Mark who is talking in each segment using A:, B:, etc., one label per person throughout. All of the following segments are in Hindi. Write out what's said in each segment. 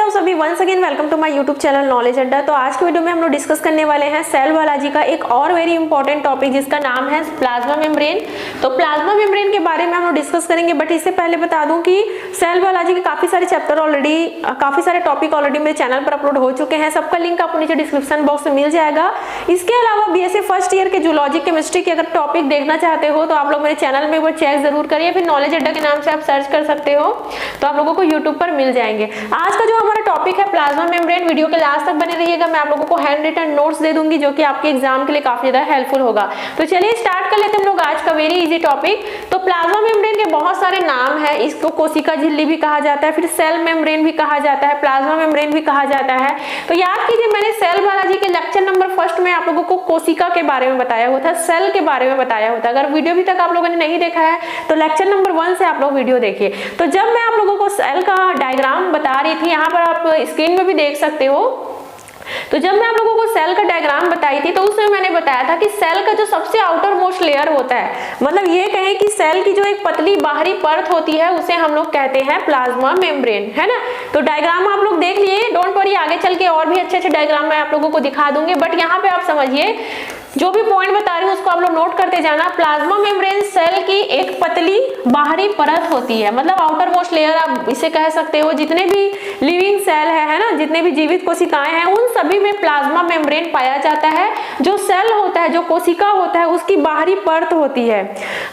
A: आप सभी, once again welcome to my YouTube channel knowledge Adda. तो आज की वीडियो में हम लोग डिस्कस करने वाले हैं सेल बायोलॉजी का एक और वेरी इंपॉर्टेंट टॉपिक जिसका नाम है प्लाज्मा मेम्ब्रेन। तो प्लाज्मा मेम्ब्रेन के बारे में हम लोग डिस्कस करेंगे, बट इससे पहले बता दूं कि सेल बायोलॉजी के काफी सारे चैप्टर ऑलरेडी, काफी सारे टॉपिक ऑलरेडी मेरे चैनल पर अपलोड हो चुके हैं। सबका लिंक आपको नीचे डिस्क्रिप्शन बॉक्स में मिल जाएगा। इसके अलावा बीएससी फर्स्ट ईयर के जूलॉजी केमिस्ट्री के अगर टॉपिक देखना चाहते हो तो आप लोग मेरे चैनल में एक बार चेक जरूर करिए, फिर नॉलेज अड्डा के नाम से आप सर्च कर सकते हो तो आप लोगों को यूट्यूब पर मिल जाएंगे। आज का जो हमारा टॉपिक है प्लाज्मा मेम्ब्रेन, वीडियो के लास्ट तक बने रहिएगा। मैं आप लोगों को हैंड रिटन नोट्स दे दूंगी जो कि आपके एग्जाम के लिए काफी ज्यादा हेल्पफुल होगा। तो चलिए स्टार्ट कर लेते हैं हम लोग आज का वेरी इजी टॉपिक। तो प्लाज्मा मेम्ब्रेन के बहुत सारे नाम है। इसको कोशिका झिल्ली भी कहा जाता है, फिर सेल मेम्ब्रेन भी कहा जाता है, प्लाज्मा मेम्ब्रेन भी कहा जाता है। तो याद कीजिए, मैंने सेल बायोलॉजी के लेक्चर नंबर फर्स्ट में आप लोगों को कोशिका के बारे में बताया हुआ था, सेल के बारे में बताया हुआ था। अगर वीडियो अभी तक आप लोगों ने नहीं देखा है तो लेक्चर नंबर 1 से आप लोग वीडियो देखिए। तो जब मैं आप लोगों को सेल का डायग्राम बता रही थी, यहाँ पर आप स्क्रीन में भी देख सकते हो, तो जब मैं आप लोगों को सेल का डायग्राम बताई थी तो उसमें मैंने बताया था कि सेल का जो सबसे आउटर मोस्ट लेयर होता है, मतलब ये कहें कि सेल की जो एक पतली बाहरी परत होती है उसे हम लोग कहते हैं प्लाज्मा मेम्ब्रेन, है ना। तो डायग्राम आप लोग देख लिए, डोंट वरी, आगे चल के और भी अच्छे डायग्राम मैं आप लोगों को दिखा दूंगी, बट यहाँ पे आप समझिए, जो भी पॉइंट बता रही हूँ उसको आप लोग नोट करते जाना। प्लाज्मा मेम्ब्रेन सेल की एक पतली बाहरी परत होती है, मतलब आउटर मोस्ट लेयर आप इसे कह सकते हो। जितने भी लिविंग सेल है ना, जितने भी जीवित कोशिकाएं हैं, उन सभी में प्लाज्मा मेम्ब्रेन पाया जाता है। जो सेल होता है, जो कोशिका होता है, उसकी बाहरी परत होती है।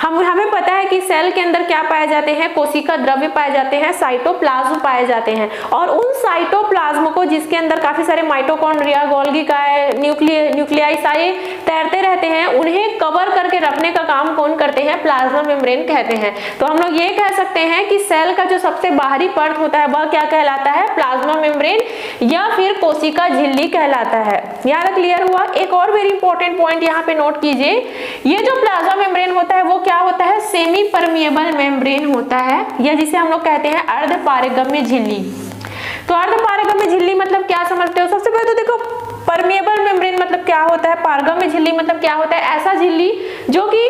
A: हमें पता है कि सेल के अंदर क्या पाए जाते हैं, कोशिका द्रव्य पाए जाते हैं, साइटोप्लाज्म पाए जाते हैं, और उन साइटोप्लाज्म को, जिसके अंदर काफी सारे माइटोकॉन्ड्रिया, गोल्गी काय, न्यूक्लियाई सारे तैरते रहते हैं, उन्हें कवर करके रखने का काम कौन करते हैं, प्लाज्मा मेम्ब्रेन कहते हैं। तो हम लोग ये कह सकते हैं कि सेल का जो सबसे बाहरी परत होता है वह क्या कहलाता है, प्लाज्मा मेम्ब्रेन या फिर कोशिका झिल्ली कहलाता है। यहाँ तक क्लियर हुआ। एक और वेरी इंपॉर्टेंट पॉइंट यहाँ पे नोट कीजिए, ये जो प्लाज्मा मेम्ब्रेन होता है वो क्या होता है, सेमी परमिएबल मेम्ब्रेन होता है, या जिसे हम लोग कहते हैं अर्धपारगम्य झिल्ली। तो अर्धपारगम्य झिल्ली मतलब क्या समझते हो? सबसे पहले तो देखो, परमिएबल मेम्ब्रेन मतलब क्या होता है, पारगम्य झिल्ली मतलब क्या होता है, ऐसा झिल्ली जो कि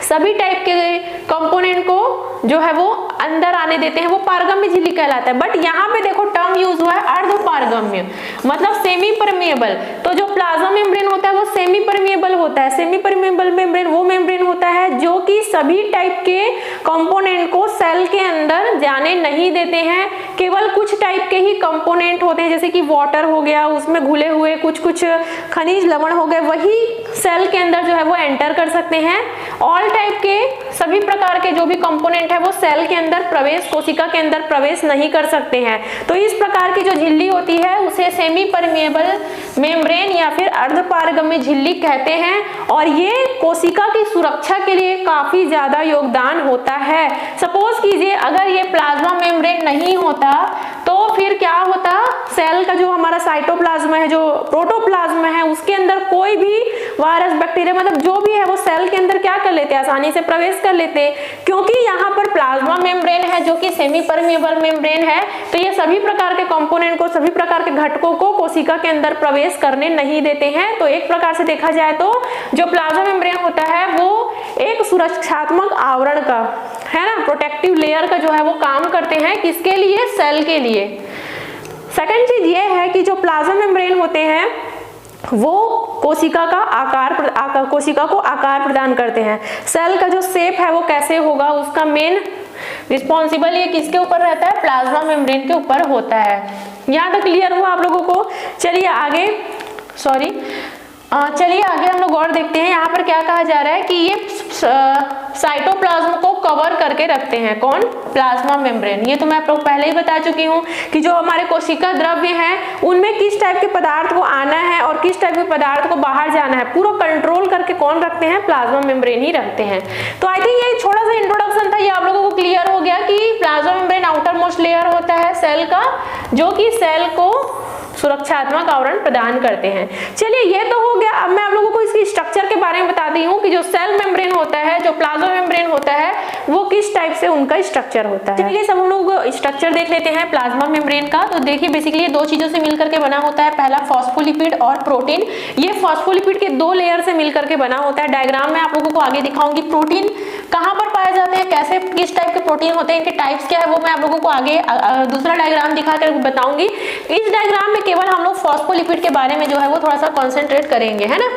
A: सभी टाइप के कंपोनेंट को जो है वो अंदर आने देते हैं, वो पारगम्य झिल्ली कहलाता है। बट यहाँ पे देखो टर्म यूज हुआ है अर्धपारगम्य, मतलब सेमी परमिएबल। तो जो प्लाज्मा मेम्ब्रेन होता है वो सेमी परमिएबल होता है। सेमी परमिएबल मेम्ब्रेन वो मेम्ब्रेन होता है जो कि सभी टाइप के कंपोनेंट को सेल के अंदर जाने नहीं देते हैं। केवल कुछ टाइप के ही कंपोनेंट होते हैं, जैसे कि वाटर हो गया, उसमें घुले हुए कुछ खनिज लवण हो गए, वही सेल के अंदर जो है वो एंटर कर सकते हैं। ऑल टाइप के सभी प्रकार के जो भी कंपोनेंट है वो सेल के अंदर प्रवेश, कोशिका के अंदर प्रवेश नहीं कर सकते हैं। तो इस प्रकार की जो झिल्ली होती है उसे सेमी परमिएबल मेम्ब्रेन या फिर अर्धपारगम्य झिल्ली कहते हैं, और ये कोशिका की सुरक्षा के लिए काफी ज्यादा योगदान होता है। सपोज कीजिए अगर ये प्लाज्मा मेम्ब्रेन नहीं होता तो फिर क्या होता, सेल का जो हमारा साइटोप्लाज्म है, जो प्रोटोप्लाज्म है, उसके अंदर कोई भी वायरस, बैक्टीरिया, मतलब जो भी है वो सेल के अंदर क्या कर लेते हैं, आसानी से प्रवेश कर लेते हैं, क्योंकि यहाँ पर प्लाज्मा मेम्ब्रेन है जो कि सेमी परमिएबल मेम्ब्रेन है। तो ये सभी प्रकार के कंपोनेंट को, सभी प्रकार के घटकों को कोशिका के अंदर प्रवेश करने नहीं देते हैं। तो एक प्रकार से देखा जाए तो जो प्लाज्मा मेम्ब्रेन होता है वो एक सुरक्षात्मक आवरण का, है ना, प्रोटेक्टिव लेयर का जो है वो काम करते हैं। किसके लिए, सेल के लिए। सेकंड चीज ये है कि जो प्लाज्मा मेम्ब्रेन होते हैं वो कोशिका का कोशिका को आकार प्रदान करते हैं। सेल का जो शेप है वो कैसे होगा, उसका मेन रिस्पॉन्सिबल ये किसके ऊपर रहता है, प्लाज्मा मेम्ब्रेन के ऊपर होता है। यहाँ तक क्लियर हुआ आप लोगों को। चलिए आगे हम लोग और देखते हैं। यहाँ पर क्या कहा जा रहा है कि ये साइटोप्लाज्म को कवर करके रखते हैं, कौन, प्लाज्मा मेम्ब्रेन। ये तो मैं आप लोग पहले ही बता चुकी हूँ कि जो हमारे कोशिका द्रव्य हैं उनमें किस टाइप के पदार्थ को आना है और किस टाइप के पदार्थ को बाहर जाना है, पूरा कंट्रोल करके कौन रखते हैं, प्लाज्मा मेम्ब्रेन ही रखते हैं। तो आई थिंक ये छोटा सा इंट्रोडक्शन था, ये आप लोगों को क्लियर हो गया कि plasma membrane outer most layer होता है सेल का, जो कि सेल को सुरक्षात्मक आवरण प्रदान करते हैं। चलिए ये तो हो गया। अब मैं आप लोगों को इसकी स्ट्रक्चर के बारे में बताती हूँ कि जो सेल मेम्ब्रेन होता है, जो प्लाज्मा मेम्ब्रेन होता है, वो किस टाइप से उनका स्ट्रक्चर होता है। चलिए सब हम लोग स्ट्रक्चर देख लेते हैं प्लाज्मा मेम्ब्रेन का। तो देखिए बेसिकली ये दो चीजों से मिलकर के बना होता है, पहला फॉस्फोलिपिड और प्रोटीन। ये फॉस्फोलिपिड के दो लेयर से मिलकर के बना होता है। डायग्राम में आप लोगों को आगे दिखाऊंगी। प्रोटीन कहाँ पर पाए जाते हैं, कैसे किस टाइप के प्रोटीन होते हैं, इनके टाइप्स क्या है, वो मैं आप लोगों को आगे दूसरा डायग्राम दिखाकर बताऊंगी। इस डायग्राम में केवल हम लोग फॉस्फोलिपिड के बारे में जो है वो थोड़ा सा कॉन्सेंट्रेट करेंगे, है ना।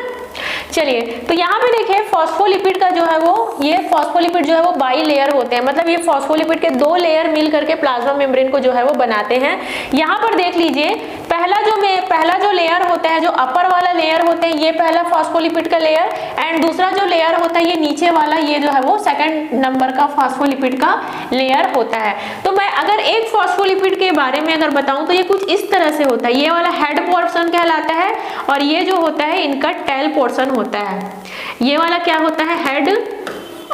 A: चलिए तो यहाँ पे देखिए फॉस्फोलिपिड का जो है वो, ये फॉस्फोलिपिड जो है वो बाई लेयर होते हैं, मतलब ये फॉस्फोलिपिड के दो लेयर मिल करके प्लाज्मा मेम्ब्रेन को जो है वो बनाते हैं। यहाँ पर देख लीजिए पहला जो लेयर होता है, जो अपर वाला लेयर होते हैं, ये पहला फॉस्फोलिपिड का लेयर, एंड दूसरा जो लेयर होता है ये नीचे वाला, ये जो है वो सेकंड नंबर का फॉस्फोलिपिड का लेयर होता है। तो मैं अगर एक फॉस्फोलिपिड के बारे में अगर बताऊं तो ये कुछ इस तरह से होता है। ये वाला हेड पोर्शन कहलाता है और ये जो होता है इनका टेल पोर्शन होता है। ये वाला क्या होता है, हेड,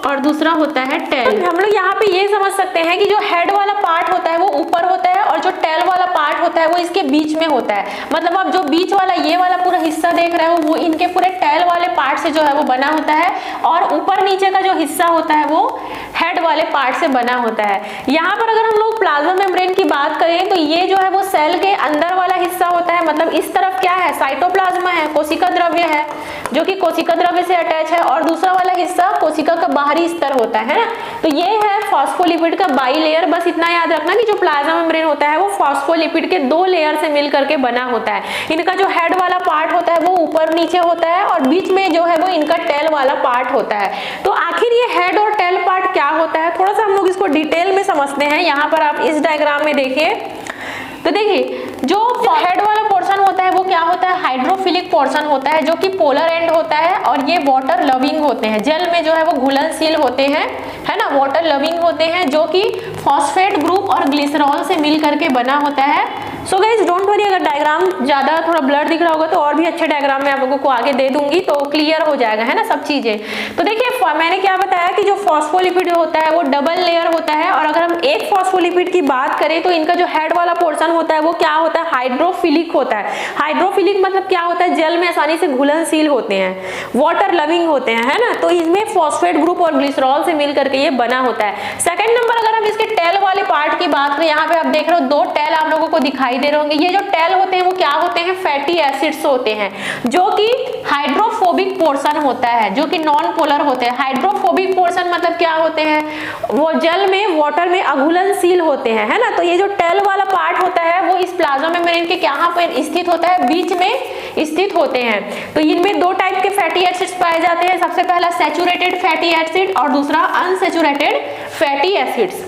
A: और दूसरा होता है टेल। हम लोग यहाँ पे ये समझ सकते हैं कि जो हेड वाला पार्ट होता है वो ऊपर होता है और जो टेल वाला पार्ट होता है वो इसके बीच में होता है। मतलब आप जो बीच वाला ये वाला पूरा हिस्सा देख रहे हो वो इनके पूरे टेल वाले पार्ट से जो है वो बना होता है, और ऊपर नीचे का जो हिस्सा होता है वो हेड वाले पार्ट से बना होता है। यहाँ पर अगर हम लोग प्लाज्मा मेम्ब्रेन की बात करें तो ये जो है वो सेल के अंदर वाला हिस्सा होता है। मतलब इस तरफ क्या है, साइटोप्लाज्मा है, कोशिका द्रव्य है जो कि कोशिका द्रव्य से अटैच है, और दूसरा वाला हिस्सा कोशिका का बाहरी स्तर होता है ना। तो ये है फॉस्फोलिपिड का बाई लेयर। बस इतना याद रखना कि जो प्लाज्मा मेम्ब्रेन होता है वो फॉस्फोलिपिड के दो लेयर से मिल करके बना होता है। इनका जो हेड वाला पार्ट होता है वो ऊपर नीचे होता है और बीच में जो है वो इनका टेल वाला पार्ट होता है। तो आखिर ये हेड और टेल पार्ट क्या होता है, थोड़ा सा हम लोग इसको डिटेल में समझते हैं। यहाँ पर आप इस डायग्राम में देखिए, तो देखिए जो हेड वाला पोर्शन होता है वो क्या होता है, हाइड्रोफिलिक पोर्शन होता है जो कि पोलर एंड होता है, और ये वाटर लविंग होते हैं, जल में जो है वो घुलनशील होते हैं, है ना, वाटर लविंग होते हैं, जो कि फॉस्फेट ग्रुप और ग्लिसरॉल से मिल करके बना होता है। सो गाइस डोंट वरी, अगर डायग्राम ज्यादा थोड़ा ब्लर दिख रहा होगा तो और भी अच्छे डायग्राम मैं आप लोगों को आगे दे दूंगी तो क्लियर हो जाएगा, है ना, सब चीजें। तो देखिए मैंने क्या बताया कि जो फॉस्फोलिपिड होता है वो डबल लेयर होता है, और अगर हम एक फॉस्फोलिपिड की बात करें तो इनका जो हेड वाला पोर्शन होता है वो क्या होता है, हाइड्रोफिलिक होता है। हाइड्रोफिलिक मतलब क्या होता है, जल में आसानी से घुलनशील होते हैं, वाटर लविंग होते हैं, है ना। तो इसमें फॉस्फेट ग्रुप और ग्लिसरॉल से मिल करके ये बना होता है। सेकंड नंबर अगर हम इसके टेल वाले पार्ट की बात करें, यहाँ पे आप देख रहे हो दो टेल आप लोगों को दिखाई दे रहे होंगे। ये जो टेल होते हैं वो क्या होते हैं, फैटी एसिड्स होते हैं, जो कि हाइड्रोफोबिक पोर्शन होता है, जो कि नॉन पोलर होते हैं। हाइड्रोफोबिक पोर्शन मतलब क्या होते हैं, वो जल में वाटर में अघुलनशील होते हैं, है ना। तो ये जो टेल वाला पार्ट होता है वो इस प्लाज्मा मेम्ब्रेन के यहाँ पर स्थित होता है, बीच में स्थित होते हैं। तो इनमें दो टाइप के फैटी एसिड्स पाए जाते हैं, सबसे पहला सैचुरेटेड फैटी एसिड और दूसरा अनसैचुरेटेड फैटी एसिड्स।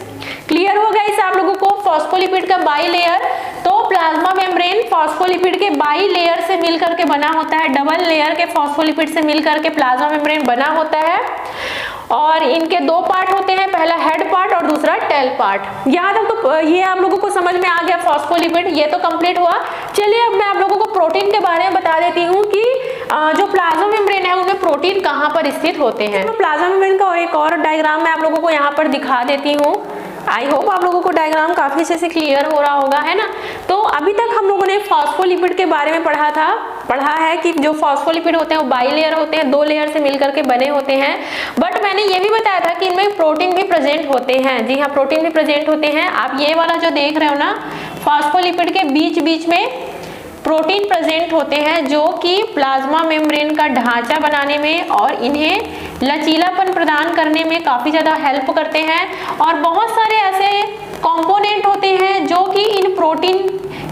A: क्लियर हो गया इस आप लोगों को फॉस्फोलिपिड का बाई लेयर। तो प्लाज्मा मेम्ब्रेन फॉस्फोलिपिड के बाई लेयर से मिलकर के बना होता है, डबल लेयर के फॉस्फोलिपिड से मिलकर के प्लाज्मा मेम्ब्रेन बना होता है, और इनके दो पार्ट होते हैं, पहला हेड पार्ट और दूसरा टेल पार्ट। यहाँ तक तो ये आप लोगों को समझ में आ गया फॉस्फोलिपिड, ये तो कंप्लीट हुआ। चलिए अब मैं आप लोगों को प्रोटीन के बारे में बता देती हूँ कि जो प्लाज्मा मेम्ब्रेन है उनमें प्रोटीन कहाँ पर स्थित होते हैं। तो प्लाज्मा मेम्ब्रेन का एक और डायग्राम मैं आप लोगों को यहाँ पर दिखा देती हूँ। आई होप आप लोगों को डायग्राम काफी अच्छे से क्लियर हो रहा होगा, है ना। तो अभी तक हम लोगों ने फॉस्फोलिपिड के बारे में पढ़ा है कि जो फॉस्फोलिपिड होते हैं वो बाई लेयर होते हैं, दो लेयर से मिलकर के बने होते हैं। बट मैंने ये भी बताया था कि इनमें प्रोटीन भी प्रेजेंट होते हैं। जी हाँ, प्रोटीन भी प्रेजेंट होते हैं। आप ये वाला जो देख रहे हो ना, फॉस्फोलिपिड के बीच बीच में प्रोटीन प्रेजेंट होते हैं, जो कि प्लाज्मा मेम्ब्रेन का ढांचा बनाने में और इन्हें लचीलापन प्रदान करने में काफी ज्यादा हेल्प करते हैं। और बहुत सारे ऐसे कंपोनेंट होते हैं जो कि इन प्रोटीन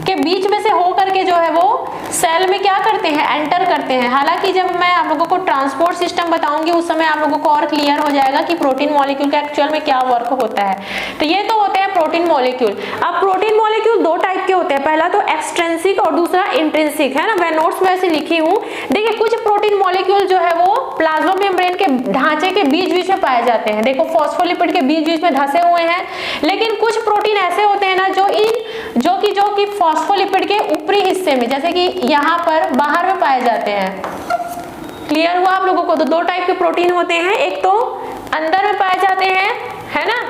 A: के बीच में से होकर के जो है वो सेल में क्या करते हैं, एंटर करते हैं। हालांकि जब मैं आप लोगों को ट्रांसपोर्ट सिस्टम बताऊंगी उस समय आप लोगों को और क्लियर हो जाएगा कि प्रोटीन मॉलिक्यूल का एक्चुअल में क्या वर्क होता है। तो ये तो होते हैं प्रोटीन मॉलिक्यूल। अब प्रोटीन मॉलिक्यूल दो टाइप के होते हैं, पहला तो एक्सट्रिंसिक और दूसरा इंट्रिंसिक, है ना। मैं नोट्स में ऐसे लिखी हूँ। देखिए कुछ प्रोटीन मॉलिक्यूल जो है वो प्लाज्मा मेम्ब्रेन के ढांचे के बीच बीच में पाए जाते हैं। देखो फॉस्फोलिपिड के बीच बीच में धसे हुए हैं, लेकिन कुछ प्रोटीन ऐसे होते हैं ना जो कि फॉस्फोलिपिड के ऊपरी हिस्से में, जैसे कि यहाँ पर बाहर में पाए जाते हैं। क्लियर हुआ आप लोगों को। तो दो टाइप के प्रोटीन होते हैं, एक तो अंदर में पाए जाते हैं, है ना,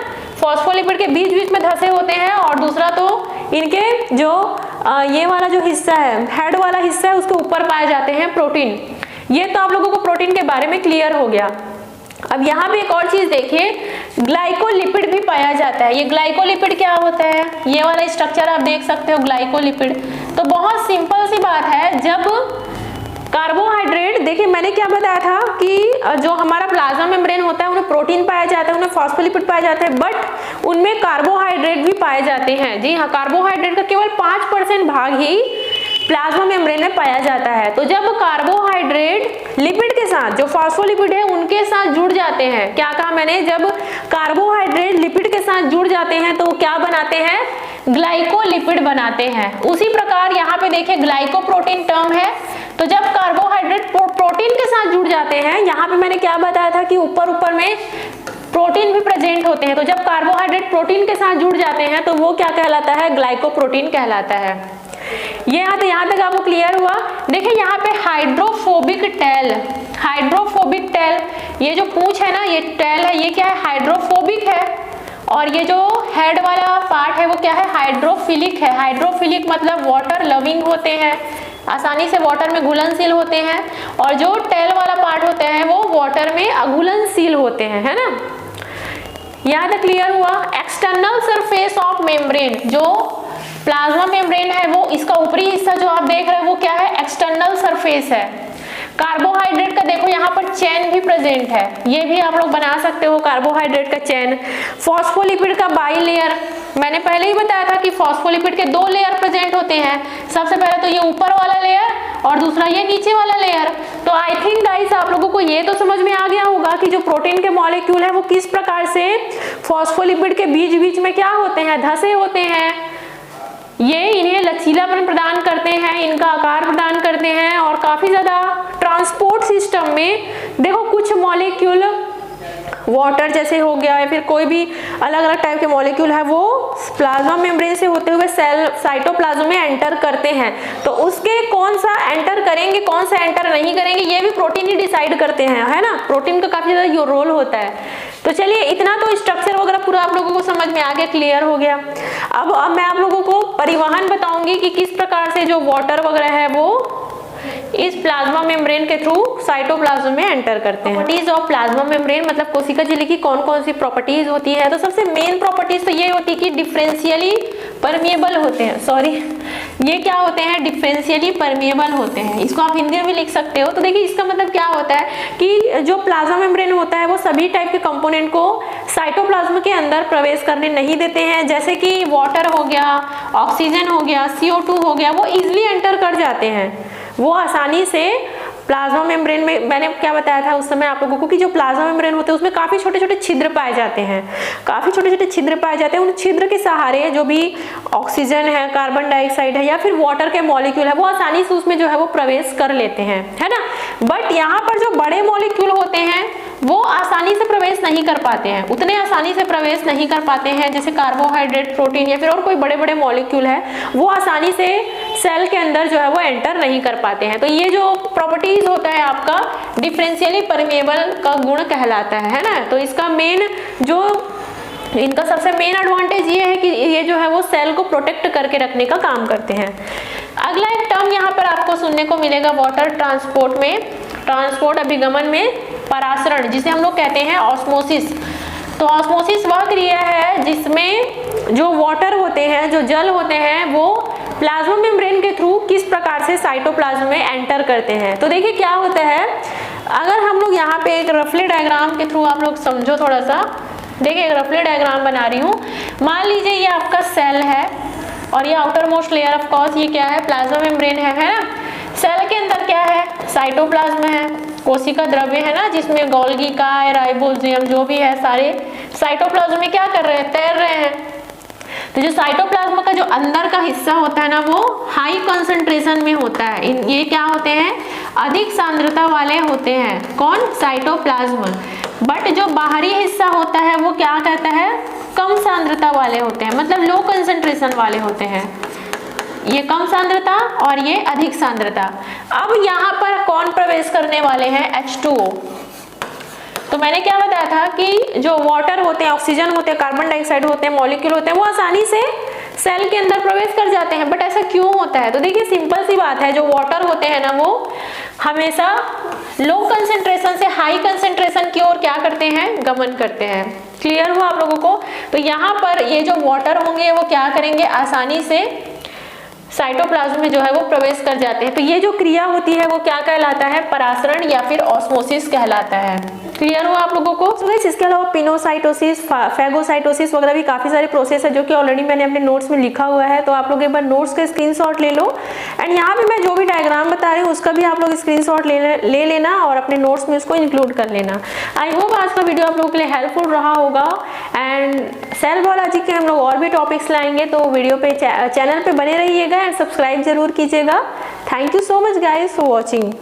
A: फॉस्फोलिपिड के बीच बीच में धसे होते हैं, और दूसरा तो इनके जो ये वाला जो हिस्सा है, हेड वाला हिस्सा है, उसके ऊपर पाए जाते हैं प्रोटीन। ये तो आप लोगों को प्रोटीन के बारे में क्लियर हो गया। अब यहाँ पे एक और चीज देखिए, ग्लाइकोलिपिड भी पाया जाता है। ये ग्लाइकोलिपिड क्या होता है, ये वाला स्ट्रक्चर आप देख सकते हो ग्लाइकोलिपिड। तो बहुत सिंपल सी बात है, जब कार्बोहाइड्रेट, देखिए मैंने क्या बताया था कि जो हमारा प्लाज्मा मेम्ब्रेन होता है उनमें प्रोटीन पाया जाता है, उनमें फॉस्फोलिपिड पाया जाता है, बट उनमें कार्बोहाइड्रेट भी पाए जाते हैं। जी हाँ, कार्बोहाइड्रेट का केवल 5% भाग ही प्लाज्मा मेम्ब्रेन में पाया जाता है। तो जब कार्बोहाइड्रेट लिपिड के साथ, जो फॉस्फोलिपिड है उनके साथ जुड़ जाते हैं, क्या कहा मैंने, जब कार्बोहाइड्रेट लिपिड के साथ जुड़ जाते हैं तो क्या बनाते हैं, ग्लाइकोलिपिड बनाते हैं। उसी प्रकार यहाँ पे देखिए ग्लाइकोप्रोटीन टर्म है, तो जब कार्बोहाइड्रेट प्रोटीन के साथ जुड़ जाते हैं, यहाँ पे मैंने क्या बताया था कि ऊपर में प्रोटीन भी प्रेजेंट होते हैं, तो जब कार्बोहाइड्रेट प्रोटीन के साथ जुड़ जाते हैं तो वो क्या कहलाता है, ग्लाइकोप्रोटीन कहलाता है। ये यहाँ तक आपको क्लियर हुआ। देखिए यहाँ पे हाइड्रोफोबिक टेल, हाइड्रोफोबिक टेल, ये जो पूंछ है ना, ये टेल है, ये क्या है, हाइड्रोफोबिक है। और ये जो हेड वाला पार्ट है वो क्या है, हाइड्रोफिलिक है। हाइड्रोफिलिक मतलब वाटर लविंग होते हैं, आसानी से वाटर में घुलनशील होते हैं। और जो टेल वाला पार्ट होते हैं वो वाटर में अघुलनशील होते हैं, है ना। यहाँ तक क्लियर हुआ। एक्सटर्नल सरफेस ऑफ मेम्ब्रेन, जो प्लाज्मा मेम्ब्रेन है वो इसका ऊपरी हिस्सा जो आप देख रहे हैं वो क्या है, एक्सटर्नल सरफेस है। कार्बोहाइड्रेट का देखो यहाँ पर चेन भी प्रेजेंट है, ये भी आप लोग बना सकते हो कार्बोहाइड्रेट का चेन। फॉस्फोलिपिड का बाई लेयर, मैंने पहले ही बताया था कि फॉस्फोलिपिड के 2 लेयर प्रेजेंट होते हैं। सबसे पहले तो ये ऊपर वाला लेयर और दूसरा ये नीचे वाला लेयर। तो आई थिंक गाइस आप लोगों को ये तो समझ में आ गया होगा कि जो प्रोटीन के मॉलिक्यूल है वो किस प्रकार से फॉस्फोलिपिड के बीच में क्या होते हैं, धसे होते हैं। ये इन्हें लचीलापन प्रदान करते हैं, इनका आकार प्रदान करते हैं और काफी ज्यादा ट्रांसपोर्ट सिस्टम में देखो कुछ मॉलिक्यूल वाटर जैसे हो गया या फिर कोई भी अलग अलग टाइप के मॉलिक्यूल है वो प्लाज्मा मेम्ब्रेन से होते हुए सेल साइटोप्लाज्म में एंटर करते हैं। तो उसके कौन सा एंटर करेंगे कौन सा एंटर नहीं करेंगे ये भी प्रोटीन ही डिसाइड करते हैं, है ना। प्रोटीन का काफी ज्यादा रोल होता है। तो चलिए इतना तो स्ट्रक्चर वगैरह पूरा आप लोगों को समझ में आ गया, क्लियर हो गया। अब मैं आप लोगों को परिवहन बताऊंगी कि किस प्रकार से जो वाटर वगैरह है वो इस प्लाज्मा मेम्ब्रेन के थ्रू साइटोप्लाज्म में एंटर करते हैं। प्रॉपर्टीज ऑफ प्लाज्मा मेम्ब्रेन मतलब कोशिका झिल्ली की कौन कौन सी प्रॉपर्टीज होती है। तो सबसे मेन प्रॉपर्टीज तो ये होती है कि डिफरेंशियली परमिएबल होते हैं, सॉरी ये क्या होते हैं, डिफरेंशियली परमिएबल होते हैं। इसको आप हिंदी में भी लिख सकते हो। तो देखिए इसका मतलब क्या होता है कि जो प्लाज्मा मेम्ब्रेन होता है वो सभी टाइप के कंपोनेंट को साइटोप्लाज्म के अंदर प्रवेश करने नहीं देते हैं। जैसे कि वाटर हो गया, ऑक्सीजन हो गया, CO2 हो गया, वो इजिली एंटर कर जाते हैं, वो आसानी से प्लाज्मा मेम्ब्रेन में। मैंने क्या बताया था उस समय आप लोगों को कि जो प्लाज्मा मेम्ब्रेन होते हैं उसमें काफी छोटे छोटे छिद्र पाए जाते हैं, काफी छोटे छोटे छिद्र पाए जाते हैं। उन छिद्र के सहारे जो भी ऑक्सीजन है, कार्बन डाइऑक्साइड है या फिर वाटर के मॉलिक्यूल है वो आसानी से उसमें जो है वो प्रवेश कर लेते हैं, है ना। बट यहाँ पर जो बड़े मॉलिक्यूल होते हैं वो आसानी से प्रवेश नहीं कर पाते हैं, उतने आसानी से प्रवेश नहीं कर पाते हैं। जैसे कार्बोहाइड्रेट, प्रोटीन या फिर और कोई बड़े बड़े मॉलिक्यूल है वो आसानी से सेल के अंदर जो है वो एंटर नहीं कर पाते हैं। तो ये जो प्रॉपर्टीज होता है आपका डिफरेंशियली परमिएबल का गुण कहलाता है ना। तो इसका मेन जो इनका सबसे मेन एडवांटेज ये है कि ये जो है वो सेल को प्रोटेक्ट करके रखने का काम करते हैं। अगला एक टर्म यहाँ पर आपको सुनने को मिलेगा वाटर ट्रांसपोर्ट में, ट्रांसपोर्ट अभिगमन में परासरण, जिसे हम लोग कहते हैं ऑस्मोसिस। तो ऑस्मोसिस वह क्रिया है जिसमें जो वाटर होते हैं, जो जल होते हैं, वो प्लाज्मा मेम्ब्रेन के थ्रू किस प्रकार से साइटोप्लाज्म में एंटर करते हैं। तो देखिए क्या होता है, अगर हम लोग यहाँ पे एक रफली डायग्राम के थ्रू आप लोग समझो थोड़ा सा। देखिए एक रफली डायग्राम बना रही हूँ। मान लीजिए ये आपका सेल है और ये outer most layer of course ये क्या है, प्लाज्मा मेम्ब्रेन है ना। सेल के अंदर क्या है, साइटोप्लाज्म है, कोशिका द्रव्य है ना, जिसमें गोल्गी का, राइबोसोम जो भी है सारे साइटोप्लाज्म में क्या कर रहे हैं, तैर रहे हैं। तो जो साइटोप्लाज्म का जो अंदर का हिस्सा होता है ना वो हाई कंसंट्रेशन में होता है। ये क्या होते हैं, अधिक सांद्रता वाले होते हैं, कौन, साइटोप्लाज्म। बट जो बाहरी हिस्सा होता है वो क्या कहता है, कम सांद्रता वाले होते हैं, मतलब लो कंसंट्रेशन वाले होते हैं। ये कम सांद्रता और ये अधिक सांद्रता। अब यहाँ पर कौन प्रवेश करने वाले हैं, H2O। तो मैंने क्या बताया था कि जो वाटर होते हैं, ऑक्सीजन होते हैं, कार्बन डाइऑक्साइड होते हैं, मॉलिक्यूल होते हैं, वो आसानी से सेल के अंदर प्रवेश कर जाते हैं। बट ऐसा क्यों होता है? तो देखिए सिंपल सी बात है, जो वाटर होते हैं ना वो हमेशा लो कंसेंट्रेशन से हाई कंसेंट्रेशन की ओर क्या करते हैं? गमन करते हैं। क्लियर हुआ आप लोगों को? तो यहाँ पर ये जो वाटर होंगे वो क्या करेंगे? आसानी से साइटोप्लाज्म में जो है वो प्रवेश कर जाते हैं। तो ये जो क्रिया होती है वो क्या कहलाता है? परासरण या फिर ऑस्मोसिस कहलाता है। क्लियर हुआ आप लोगों को? तो गाइस इसके अलावा पिनोसाइटोसिस, फैगोसाइटोसिस वगैरह भी काफी सारे प्रोसेस है जो कि ऑलरेडी मैंने अपने नोट्स में लिखा हुआ है। तो आप लोग एक बार नोट्स का स्क्रीनशॉट ले लो एंड यहाँ पे मैं जो भी डायग्राम बता रही हूँ उसका भी आप लोग स्क्रीनशॉट ले लेना और अपने नोट्स में उसको इंक्लूड कर लेना। आई होप आज का वीडियो आप लोगों के लिए हेल्पफुल रहा होगा एंड सेल बायोलॉजी के हम लोग और भी टॉपिक्स लाएंगे, तो वीडियो पे चैनल पे बने रहिएगा एंड सब्सक्राइब जरूर कीजिएगा। Thank you so much guys for watching.